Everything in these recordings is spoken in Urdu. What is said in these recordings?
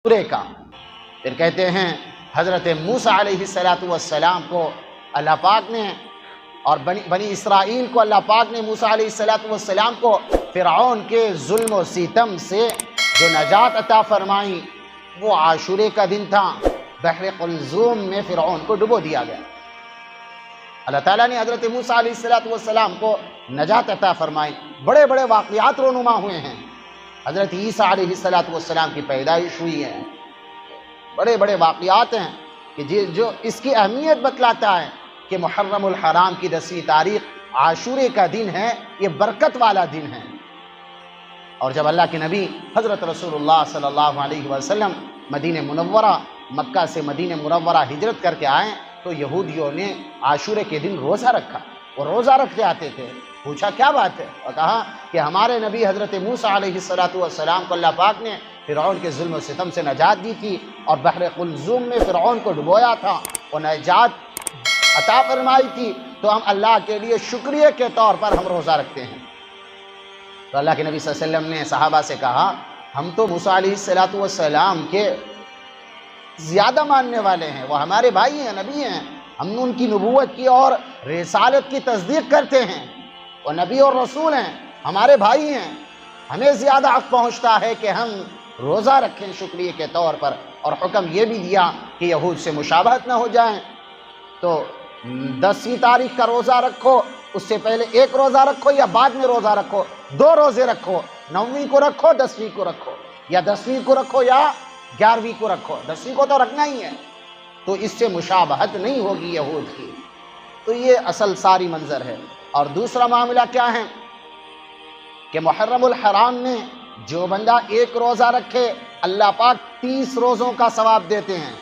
سورے کا۔ پھر کہتے ہیں حضرت موسیٰ علیہ السلام کو اللہ پاک نے اور بنی اسرائیل کو اللہ پاک نے موسیٰ علیہ السلام کو فرعون کے ظلم و ستم سے جو نجات عطا فرمائی وہ عاشورے کا دن تھا۔ بحر قلزوم میں فرعون کو ڈبو دیا گیا، اللہ تعالیٰ نے حضرت موسیٰ علیہ السلام کو نجات عطا فرمائی۔ بڑے بڑے واقعات رونما ہوئے ہیں، حضرت عیسیٰ علیہ السلام کی پیدائش ہوئی ہے، بڑے بڑے واقعات ہیں کہ جو اس کی اہمیت بتلاتا ہے کہ محرم الحرام کی 10ویں تاریخ عاشورے کا دن ہے، یہ برکت والا دن ہے۔ اور جب اللہ کے نبی حضرت رسول اللہ صلی اللہ علیہ وسلم مدینہ منورہ مکہ سے مدینہ منورہ ہجرت کر کے آئے تو یہودیوں نے عاشورے کے دن روزہ رکھا، وہ روزہ رکھتے آتے تھے۔ پوچھا کیا بات ہے؟ اور کہا کہ ہمارے نبی حضرت موسیٰ علیہ السلام کو اللہ پاک نے فرعون کے ظلم و ستم سے نجات دی تھی اور بحر قلزوم میں فرعون کو ڈبویا تھا، وہ نجات عطا فرمائی تھی، تو ہم اللہ کے لیے شکریہ کے طور پر ہم روزہ رکھتے ہیں۔ تو اللہ کے نبی صلی اللہ علیہ وسلم نے صحابہ سے کہا ہم تو موسیٰ علیہ السلام کے زیادہ ماننے والے ہیں، وہ ہمارے بھائی ہیں، نبی ہیں، ہم نے ان کی نبوت کی اور رسالت کی تصدیق کرتے ہیں، وہ نبی اور رسول ہیں، ہمارے بھائی ہیں، ہمیں زیادہ حق پہنچتا ہے کہ ہم روزہ رکھیں شکریہ کے طور پر۔ اور حکم یہ بھی دیا کہ یہود سے مشابہت نہ ہو جائیں، تو 10ویں تاریخ کا روزہ رکھو، اس سے پہلے ایک روزہ رکھو یا بعد میں روزہ رکھو، 2 روزے رکھو، 9ویں کو رکھو 10ویں کو رکھو، یا 10ویں کو رکھو یا 11ویں کو رکھو، 10ویں کو تو رکھنا ہی ہے، تو اس سے مشابہت نہیں ہوگی یہود کی۔ تو یہ اصل ساری منظر ہے۔ اور دوسرا معاملہ کیا ہے کہ محرم الحرام میں جو بندہ ایک روزہ رکھے اللہ پاک 30 روزوں کا ثواب دیتے ہیں،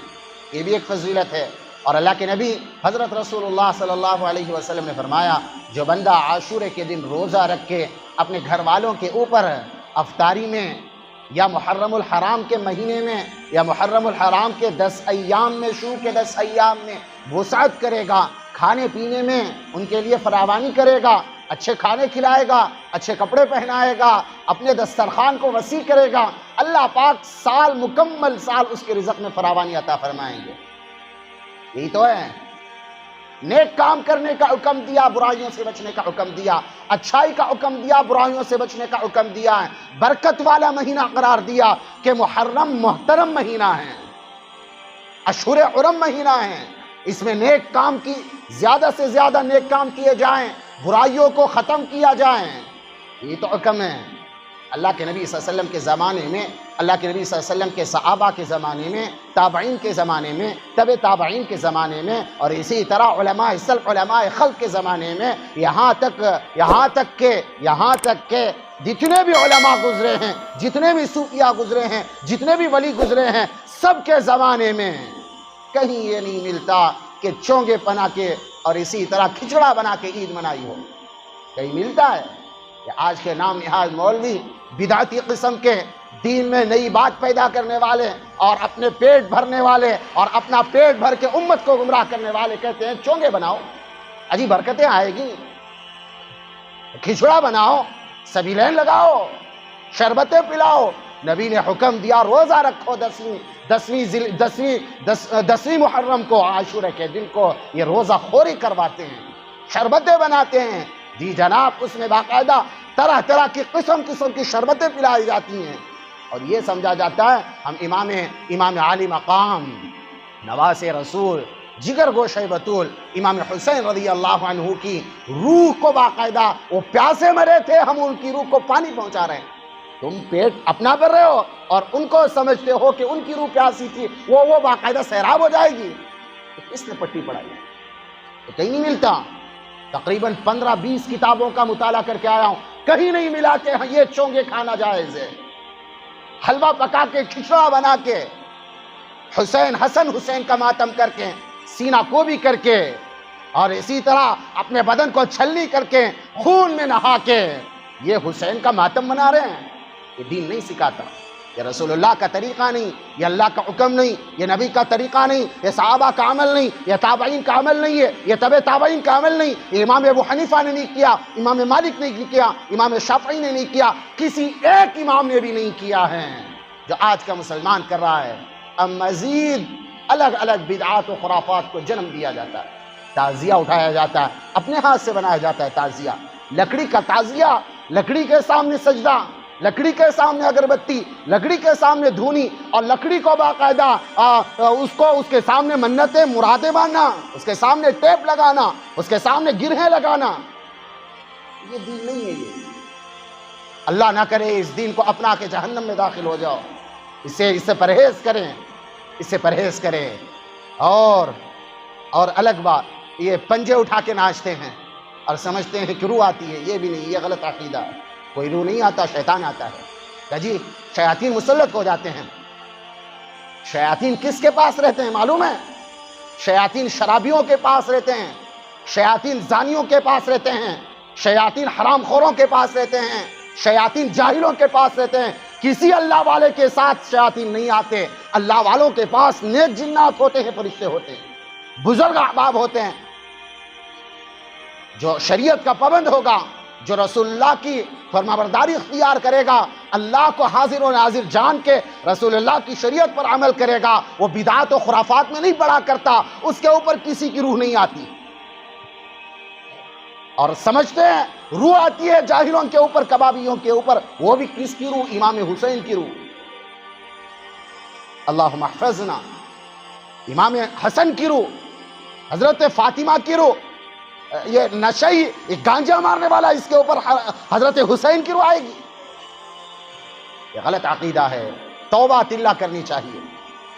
یہ بھی ایک فضیلت ہے۔ اور اللہ کے نبی حضرت رسول اللہ صلی اللہ علیہ وسلم نے فرمایا جو بندہ عاشورے کے دن روزہ رکھ کے اپنے گھر والوں کے اوپر افطاری میں یا محرم الحرام کے مہینے میں یا محرم الحرام کے 10 ایام میں، شروع کے 10 ایام میں وسعت کرے گا، کھانے پینے میں ان کے لیے فراوانی کرے گا، اچھے کھانے کھلائے گا، اچھے کپڑے پہنائے گا، اپنے دسترخوان کو وسیع کرے گا، اللہ پاک مکمل سال اس کے رزق میں فراوانی عطا فرمائیں گے۔ یہی تو ہے، نیک کام کرنے کا حکم دیا، برائیوں سے بچنے کا حکم دیا، اچھائی کا حکم دیا، برائیوں سے بچنے کا حکم دیا ہے، برکت والا مہینہ قرار دیا کہ محرم محترم مہینہ ہے، اشہر حرم مہینہ ہے، اس میں نیک کام کی زیادہ سے زیادہ نیک کام کیے جائیں، برائیوں کو ختم کیا جائیں، یہ تو حکم ہے۔ اللہ کے نبی صلی اللہ علیہ وسلم کے زمانے میں، اللہ کے نبی صلی اللہ علیہ وسلم کے صحابہ کے زمانے میں، تابعین کے زمانے میں، تبع تابعین کے زمانے میں، اور اسی طرح علماء سلف علماء خلف کے زمانے میں، یہاں تک کہ جتنے بھی علماء گزرے ہیں، جتنے بھی صوفیاء گزرے ہیں، جتنے بھی ولی گزرے ہیں، سب کے زمانے میں کہیں یہ نہیں ملتا کہ چونگے بنا کے اور اسی طرح کھچڑا بنا کے عید منائی ہو۔ کہیں ملتا ہے کہ آج کے نام نہاد مولوی بدعتی قسم کے دین میں نئی بات پیدا کرنے والے اور اپنے پیٹ بھرنے والے اور اپنا پیٹ بھر کے امت کو گمراہ کرنے والے کہتے ہیں چونگے بناؤ، اجی برکتیں آئے گی، کھچڑا بناؤ، سبیلین لگاؤ، شربتیں پلاؤ۔ نبی نے حکم دیا روزہ رکھو 10ویں محرم کو، عاشورے کے دن کو یہ روزہ خوری کرواتے ہیں، شربتیں بناتے ہیں، جی جناب، اس میں باقاعدہ طرح طرح کی قسم کی شربتیں پلائی جاتی ہیں، اور یہ سمجھا جاتا ہے ہم امام عالی مقام، نواز رسول، جگر گوشہ بطول امام حسین رضی اللہ عنہ کی روح کو باقاعدہ وہ پیاسے مرے تھے، ہم ان کی روح کو پانی پہنچا رہے ہیں۔ تم پیٹ اپنا بھر رہے ہو اور ان کو سمجھتے ہو کہ ان کی روح پیاسی تھی، وہ باقاعدہ سیراب ہو جائے گی۔ کس نے پٹی پڑھائی؟ کہیں نہیں ملتا۔ تقریباً 15-20 کتابوں کا مطالعہ کر کے آیا ہوں، کہیں نہیں ملا کہ یہ چونگے کھانا جائز ہے۔ حلوہ پکا کے، کھچڑا بنا کے، حسن حسین کا ماتم کر کے، سینہ کو بھی کر کے، اور اسی طرح اپنے بدن کو چھلنی کر کے، خون میں نہا کے یہ حسین کا ماتم منا رہے ہیں۔ یہ دین نہیں سکھاتا، یہ رسول اللہ کا طریقہ نہیں، یہ اللہ کا حکم نہیں، یہ نبی کا طریقہ نہیں، یہ صحابہ کا عمل نہیں، یہ تابعین کا عمل نہیں ہے، یہ تبع تابعین کا عمل نہیں، یہ امام ابو حنیفہ نے نہیں کیا، امام مالک نے نہیں کیا، امام شافعی نے نہیں کیا، کسی ایک امام نے بھی نہیں کیا ہے۔ جو آج کا مسلمان کر رہا ہے۔ اب مزید الگ الگ بدعات و خرافات کو جنم دیا جاتا ہے، تعزیہ اٹھایا جاتا ہے، اپنے ہاتھ سے بنایا جاتا ہے تعزیہ، لکڑی کا تعزیہ، لکڑی کے سامنے سجدہ، لکڑی کے سامنے اگربتی، لکڑی کے سامنے دھونی، اور لکڑی کو باقاعدہ اس کے سامنے منتیں مرادیں باندھنا، اس کے سامنے ٹیپ لگانا، اس کے سامنے گرہیں لگانا، یہ دین نہیں ہے۔ یہ اللہ نہ کرے اس دین کو اپنا کے جہنم میں داخل ہو جاؤ، اس سے پرہیز کریں، اس سے پرہیز کریں۔ اور الگ بات، یہ پنجے اٹھا کے ناچتے ہیں اور سمجھتے ہیں کہ روح آتی ہے، یہ بھی نہیں، یہ غلط عقیدہ ہے، کوئی روح نہیں آتا، شیطان آتا ہے۔ کہ جی شیاطین مسلط ہو جاتے ہیں۔ شیاطین کس کے پاس رہتے ہیں معلوم ہے؟ شیاطین شرابیوں کے پاس رہتے ہیں، شیاطین زانیوں کے پاس رہتے ہیں، شیاطین حرام خوروں کے پاس رہتے ہیں، شیاطین جاہلوں کے پاس رہتے ہیں۔ کسی اللہ والے کے ساتھ شیاطین نہیں آتے، اللہ والوں کے پاس نیک جنات ہوتے ہیں، فرشتے ہوتے ہیں، بزرگ احباب ہوتے ہیں۔ جو شریعت کا پابند ہوگا، جو رسول اللہ کی فرمانبرداری اختیار کرے گا، اللہ کو حاضر و ناظر جان کے رسول اللہ کی شریعت پر عمل کرے گا، وہ بدعات و خرافات میں نہیں پڑا کرتا، اس کے اوپر کسی کی روح نہیں آتی۔ اور سمجھتے ہیں روح آتی ہے جاہلوں کے اوپر، کبابیوں کے اوپر، وہ بھی کس کی روح؟ امام حسین کی روح۔ اللہم احفظنا، امام حسن کی روح، حضرت فاطمہ کی روح۔ یہ نشئی، یہ گانجا مارنے والا، اس کے اوپر حضرت حسین کی روح آئے گی؟ یہ غلط عقیدہ ہے، توبہ اللہ کرنی چاہیے۔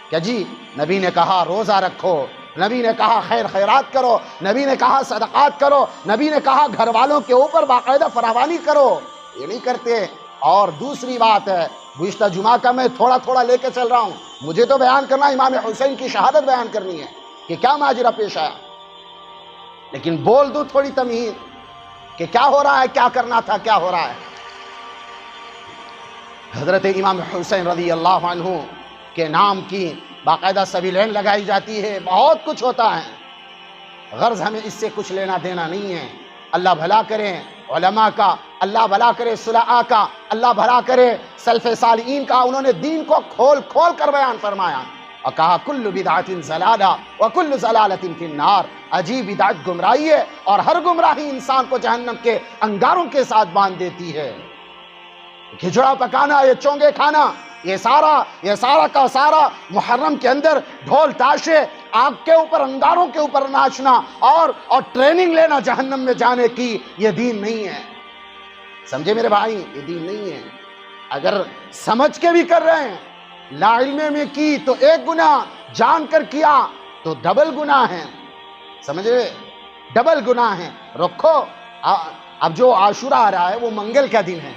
کہ جی نبی نے کہا روزہ رکھو، نبی نے کہا خیر خیرات کرو، نبی نے کہا صدقات کرو، نبی نے کہا گھر والوں کے اوپر باقاعدہ فراوانی کرو، یہ نہیں کرتے۔ اور دوسری بات ہے، گزشتہ جمعہ کا میں تھوڑا تھوڑا لے کے چل رہا ہوں، مجھے تو بیان کرنا امام حسین کی شہادت بیان کرنی ہے کہ کیا ماجرا پیش آیا، لیکن بول دوں تھوڑی تمہید کہ کیا ہو رہا ہے، کیا کرنا تھا، کیا ہو رہا ہے۔ حضرت امام حسین رضی اللہ عنہ کے نام کی باقاعدہ سبیلین لگائی جاتی ہے، بہت کچھ ہوتا ہے، غرض ہمیں اس سے کچھ لینا دینا نہیں ہے۔ اللہ بھلا کرے علماء کا، اللہ بھلا کرے صلحاء کا، اللہ بھلا کرے سلف صالحین کا، انہوں نے دین کو کھول کھول کر بیان فرمایا اور کہا کل بدعت ضلالہ وکل ضلالۃ فی النار، عجیب بدعت گمراہی ہے اور ہر گمراہی انسان کو جہنم کے انگاروں کے ساتھ باندھ دیتی ہے۔ کھچڑا پکانا، یہ چونگے کھانا، یہ سارا کا سارا محرم کے اندر ڈھول تاشے، آگ کے اوپر، انگاروں کے اوپر ناچنا اور ٹریننگ لینا جہنم میں جانے کی، یہ دین نہیں ہے۔ سمجھے میرے بھائی، یہ دین نہیں ہے۔ اگر سمجھ کے بھی کر رہے ہیں، لا علمے میں کی تو ایک گناہ، جان کر کیا تو ڈبل گناہ ہے، سمجھے، ڈبل گناہ ہے۔ رکھو، اب جو عاشورہ آ رہا ہے وہ منگل کا دن ہے،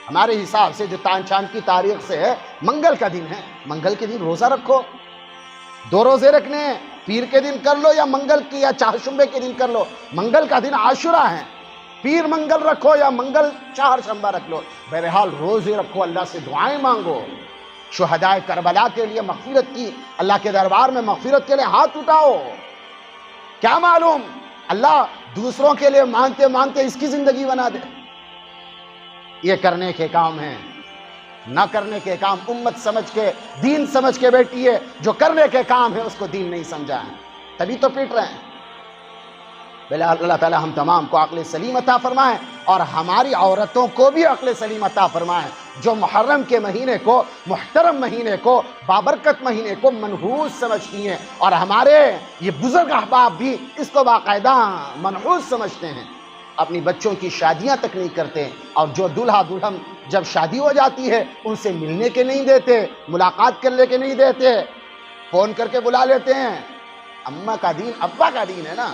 ہمارے حساب سے جو چاند کی تاریخ سے ہے منگل کا دن ہے، منگل کے دن روزہ رکھو، 2 روزے رکھنے ہیں، پیر کے دن کر لو یا منگل کی یا چہارشنبے کے دن کر لو، منگل کا دن عاشورہ ہے، پیر منگل رکھو یا منگل چہارشنبہ رکھ لو، بہرحال روزے رکھو، اللہ سے دعائیں مانگو، شہدائے کربلا کے لیے مغفرت کی، اللہ کے دربار میں مغفرت کے لیے ہاتھ اٹھاؤ۔ کیا معلوم اللہ دوسروں کے لیے مانگتے مانگتے اس کی زندگی بنا دے۔ یہ کرنے کے کام ہیں، نہ کرنے کے کام امت سمجھ کے، دین سمجھ کے بیٹھی ہے، جو کرنے کے کام ہے اس کو دین نہیں سمجھا ہے، تبھی تو پیٹ رہے ہیں۔ اللہ تعالی ہم تمام کو عقل سلیم عطا فرمائے اور ہماری عورتوں کو بھی عقل سلیم عطا فرمائے، جو محرم کے مہینے کو، محترم مہینے کو، بابرکت مہینے کو منحوس سمجھتی ہیں، اور ہمارے یہ بزرگ احباب بھی اس کو باقاعدہ منحوس سمجھتے ہیں، اپنی بچوں کی شادیاں تک نہیں کرتے، اور جو دلہا دلہن جب شادی ہو جاتی ہے ان سے ملنے کے نہیں دیتے، ملاقات کرنے کے نہیں دیتے، فون کر کے بلا لیتے ہیں۔ اماں کا دین ابا کا دین ہے نا،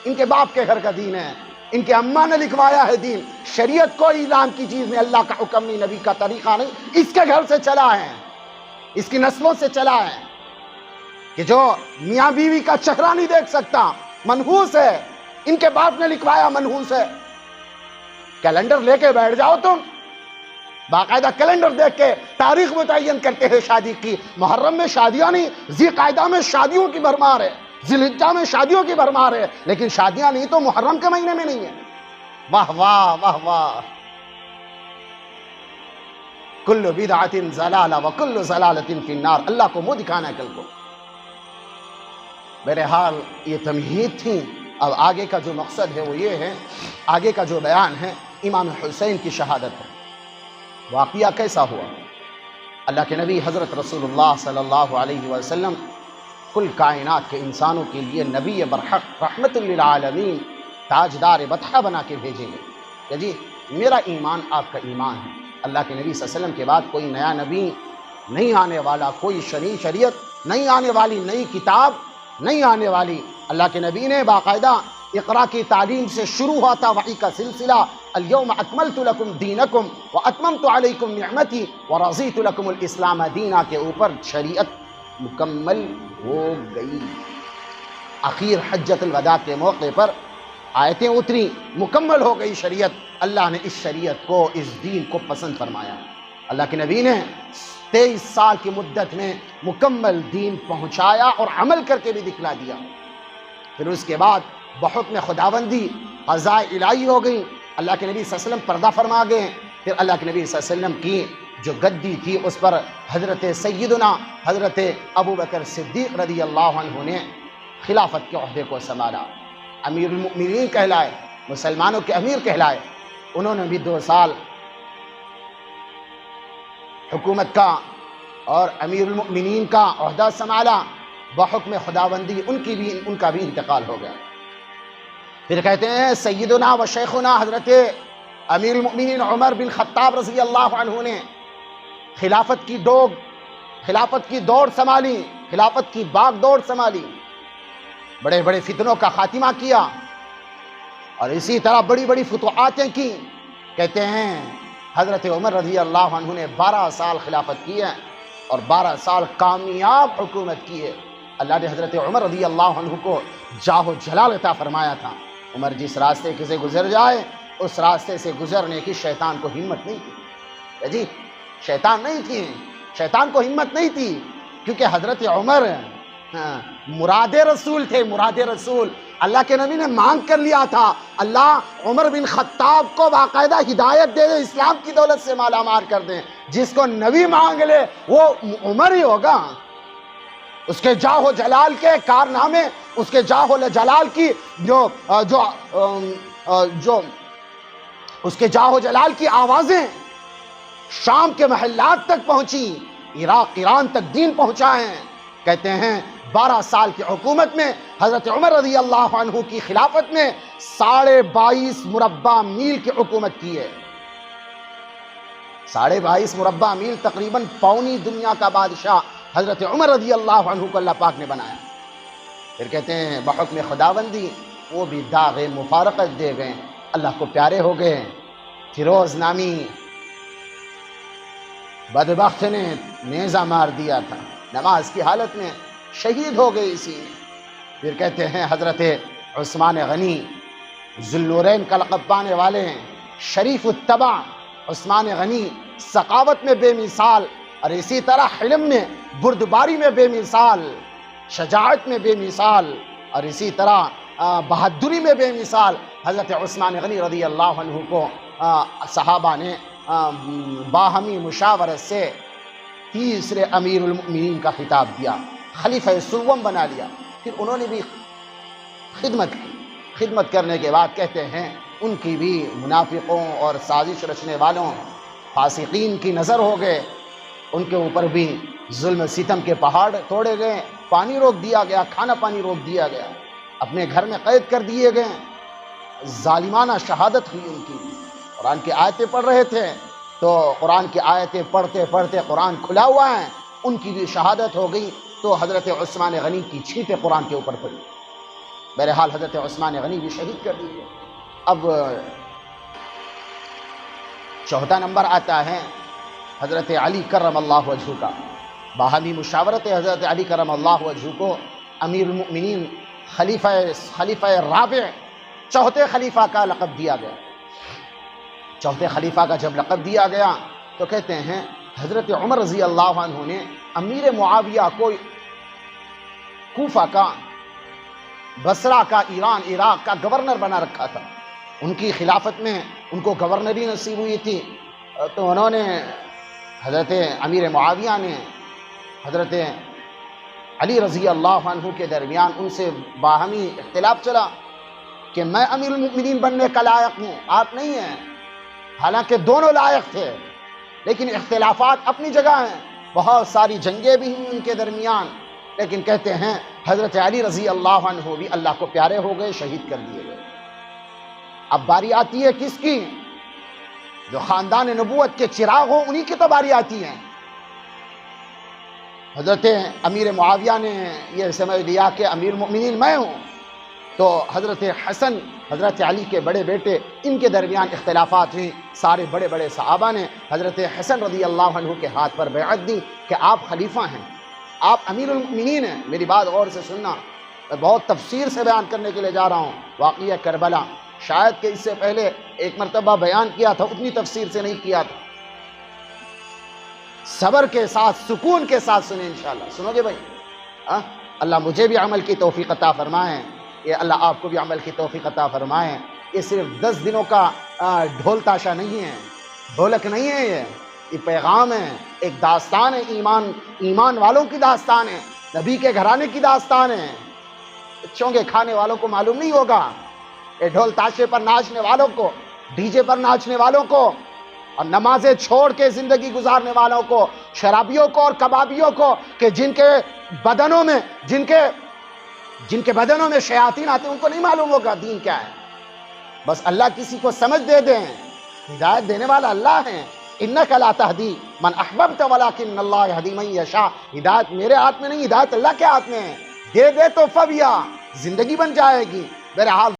ان کے باپ کے گھر کا دین ہے، ان کے اماں نے لکھوایا ہے دین، شریعت کوئی اعلان کی چیز نہیں، اللہ کا حکم نہیں، نبی کا طریقہ نہیں، اس کے گھر سے چلا ہے، اس کی نسلوں سے چلا ہے، کہ جو میاں بیوی کا چہرہ نہیں دیکھ سکتا، منحوس ہے، ان کے باپ نے لکھوایا، منحوس ہے۔ کیلنڈر لے کے بیٹھ جاؤ تم، باقاعدہ کیلنڈر دیکھ کے تاریخ متعین کرتے ہیں شادی کی، محرم میں شادیاں نہیں، ذی قعدہ میں شادیوں کی بھرمار ہے، ذی الحجہ میں شادیوں کی بھرمار ہے، لیکن شادیاں نہیں تو محرم کے مہینے میں نہیں ہے۔ واہ واہ واہ واہ، کل بدعۃ ضلالہ وکل ضلالۃ فی النار، اللہ کو منہ دکھانا ہے کل کو۔ بہرحال یہ تمہید تھی۔ اب آگے کا جو مقصد ہے وہ یہ ہے، آگے کا جو بیان ہے امام حسین کی شہادت ہے۔ واقعہ کیسا ہوا؟ اللہ کے نبی حضرت رسول اللہ صلی اللہ علیہ وسلم کل کائنات کے انسانوں کے لیے نبی برحق رحمت للعالمین تاجدار بطحہ بنا کے بھیجیں گے کہ جی میرا ایمان آپ کا ایمان ہے، اللہ کے نبی صلی اللہ علیہ وسلم کے بعد کوئی نیا نبی نہیں آنے والا، کوئی شریعت نہیں آنے والی، نئی کتاب نہیں آنے والی۔ اللہ کے نبی نے باقاعدہ اقرا کی تعلیم سے شروع ہوا تھا وحی کا سلسلہ، الیوم اکملت لکم دینکم واتممت علیکم نعمتی ورضیت لکم الاسلام دینا کے اوپر شریعت مکمل ہو گئی۔ اخیر حجۃ الوداع کے موقع پر آیتیں اتری، مکمل ہو گئی شریعت۔ اللہ نے اس شریعت کو، اس دین کو پسند فرمایا۔ اللہ کے نبی نے 23 سال کی مدت میں مکمل دین پہنچایا اور عمل کر کے بھی دکھلا دیا۔ پھر اس کے بعد بحکم خداوندی قضاء الہی ہو گئی، اللہ کے نبی صلی اللہ علیہ وسلم پردہ فرما گئے۔ پھر اللہ کے نبی صلی اللہ علیہ وسلم کی جو گدی تھی اس پر حضرت سیدنا حضرت ابوبکر صدیق رضی اللہ عنہ نے خلافت کے عہدے کو سنبھالا، امیر المؤمنین کہلائے، مسلمانوں کے امیر کہلائے۔ انہوں نے بھی 2 سال حکومت کا اور امیر المؤمنین کا عہدہ سنبھالا، بحکم خداوندی ان کا بھی انتقال ہو گیا۔ پھر کہتے ہیں سیدنا و شیخنا حضرت امیر المؤمنین عمر بن خطاب رضی اللہ عنہ نے خلافت کی دوڑ سنبھالی، خلافت کی باغ دوڑ سنبھالی، بڑے بڑے فتنوں کا خاتمہ کیا اور اسی طرح بڑی بڑی فتوحاتیں کی۔ کہتے ہیں حضرت عمر رضی اللہ عنہ نے 12 سال خلافت کی ہے اور 12 سال کامیاب حکومت کی ہے۔ اللہ نے حضرت عمر رضی اللہ عنہ کو جاہ و جلال عطا فرمایا تھا۔ عمر جس راستے سے گزر جائے اس راستے سے گزرنے کی شیطان کو ہمت نہیں تھی، جی شیطان کو ہمت نہیں تھی، کیونکہ حضرت عمر مراد رسول تھے، مراد رسول۔ اللہ کے نبی نے مانگ کر لیا تھا اللہ عمر بن خطاب کو باقاعدہ ہدایت دے دے، اسلام کی دولت سے مالا مال کر دیں۔ جس کو نبی مانگ لے وہ عمر ہی ہوگا۔ اس کے جاہ و جلال کے کارنامے، اس کے جاہ و جلال کی جو اس کے جاہ و جلال کی آوازیں شام کے محلات تک پہنچی، ایران تک دین پہنچا ہے۔ کہتے ہیں 12 سال کی حکومت میں حضرت عمر رضی اللہ عنہ کی خلافت میں 22.5 مربع میل کی حکومت کی ہے۔ 22.5 مربع میل تقریباً پوری دنیا کا بادشاہ حضرت عمر رضی اللہ عنہ کو اللہ پاک نے بنایا۔ پھر کہتے ہیں بحکم خداوندی وہ بھی داغ مفارقت دے گئے، اللہ کو پیارے ہو گئے۔ فیروز نامی بدبخت نے نیزہ مار دیا تھا، نماز کی حالت میں شہید ہو گئے اسی میں۔ پھر کہتے ہیں حضرت عثمان غنی ذوالنورین کا لقب پانے والے ہیں، شریف الطبع عثمان غنی، سخاوت میں بے مثال اور اسی طرح حلم میں، بردباری میں بے مثال، شجاعت میں بے مثال اور اسی طرح بہادری میں بے مثال حضرت عثمان غنی رضی اللہ عنہ کو صحابہ نے باہمی مشاورت سے تیسرے امیر المؤمنین کا خطاب دیا، خلیفہ سوم بنا لیا۔ پھر انہوں نے بھی خدمت کی، خدمت کرنے کے بعد کہتے ہیں ان کی بھی منافقوں اور سازش رچنے والوں فاسقین کی نظر ہو گئے، ان کے اوپر بھی ظلم ستم کے پہاڑ توڑے گئے، پانی روک دیا گیا، کھانا پانی روک دیا گیا، اپنے گھر میں قید کر دیے گئے، ظالمانہ شہادت ہوئی ان کی۔ قرآن کی آیتیں پڑھ رہے تھے تو قرآن کی آیتیں پڑھتے پڑھتے قرآن کھلا ہوا ہے، ان کی بھی شہادت ہو گئی تو حضرت عثمان غنی کی چھینٹیں قرآن کے اوپر پڑی۔ بہرحال حضرت عثمان غنی بھی شہید کر دیے۔ اب 4 نمبر آتا ہے حضرت علی کرم اللہ وجہہ کا۔ باہمی مشاورت حضرت علی کرم اللہ وجہہ کو امیر المؤمنین خلیفہ رابع، چوتھے خلیفہ کا لقب دیا گیا۔ چوتھے خلیفہ کا جب لقب دیا گیا تو کہتے ہیں حضرت عمر رضی اللہ عنہ نے امیر معاویہ کو کوفہ کا، بصرہ کا، ایران عراق کا گورنر بنا رکھا تھا۔ ان کی خلافت میں ان کو گورنری نصیب ہوئی تھی، تو انہوں نے حضرت امیر معاویہ نے حضرت علی رضی اللہ عنہ کے درمیان ان سے باہمی اختلاف چلا کہ میں امیر المؤمنین بننے کا لائق ہوں، آپ نہیں ہیں، حالانکہ دونوں لائق تھے، لیکن اختلافات اپنی جگہ ہیں، بہت ساری جنگیں بھی ہوئی ان کے درمیان، لیکن کہتے ہیں حضرت علی رضی اللہ عنہ بھی اللہ کو پیارے ہو گئے، شہید کر دیے گئے۔ اب باری آتی ہے کس کی؟ جو خاندان نبوت کے چراغ ہوں انہی کی تو باری آتی ہے۔ حضرت امیر معاویہ نے یہ سمجھ لیا کہ امیر المؤمنین میں ہوں، تو حضرت حسن حضرت علی کے بڑے بیٹے ان کے درمیان اختلافات ہوئی، سارے بڑے بڑے صحابہ نے حضرت حسن رضی اللہ عنہ کے ہاتھ پر بیعت دی کہ آپ خلیفہ ہیں، آپ امیر المؤمنین ہیں۔ میری بات غور سے سننا، میں بہت تفصیل سے بیان کرنے کے لیے جا رہا ہوں۔ واقعہ کربلا شاید کہ اس سے پہلے ایک مرتبہ بیان کیا تھا، اتنی تفصیل سے نہیں کیا تھا۔ صبر کے ساتھ سکون کے ساتھ سنیں انشاءاللہ، سنو گے بھائی؟ اللہ مجھے بھی عمل کی توفیق عطا فرمائے، یہ اللہ آپ کو بھی عمل کی توفیق عطا فرمائے۔ یہ صرف 10 دنوں کا ڈھول تاشا نہیں ہے، ڈھولک نہیں ہے، یہ پیغام ہے، ایک داستان ہے، ایمان والوں کی داستان ہے، نبی کے گھرانے کی داستان ہے۔ بچوں کے کھانے والوں کو معلوم نہیں ہوگا، یہ ڈھول تاشے پر ناچنے والوں کو، ڈی جے پر ناچنے والوں کو، اور نمازیں چھوڑ کے زندگی گزارنے والوں کو، شرابیوں کو اور کبابیوں کو، کہ جن کے بدنوں میں شیاطین آتے ہیں، ان کو نہیں معلوم ہوگا دین کیا ہے۔ بس اللہ کسی کو سمجھ دے دیں، ہدایت دینے والا اللہ ہے۔ انک لا تہدی من احببت ولکن اللہ یہدی من یشاء۔ ہدایت میرے ہاتھ میں نہیں، ہدایت اللہ کے ہاتھ میں ہے، دے دے تو فبیا، زندگی بن جائے گی۔ بہرحال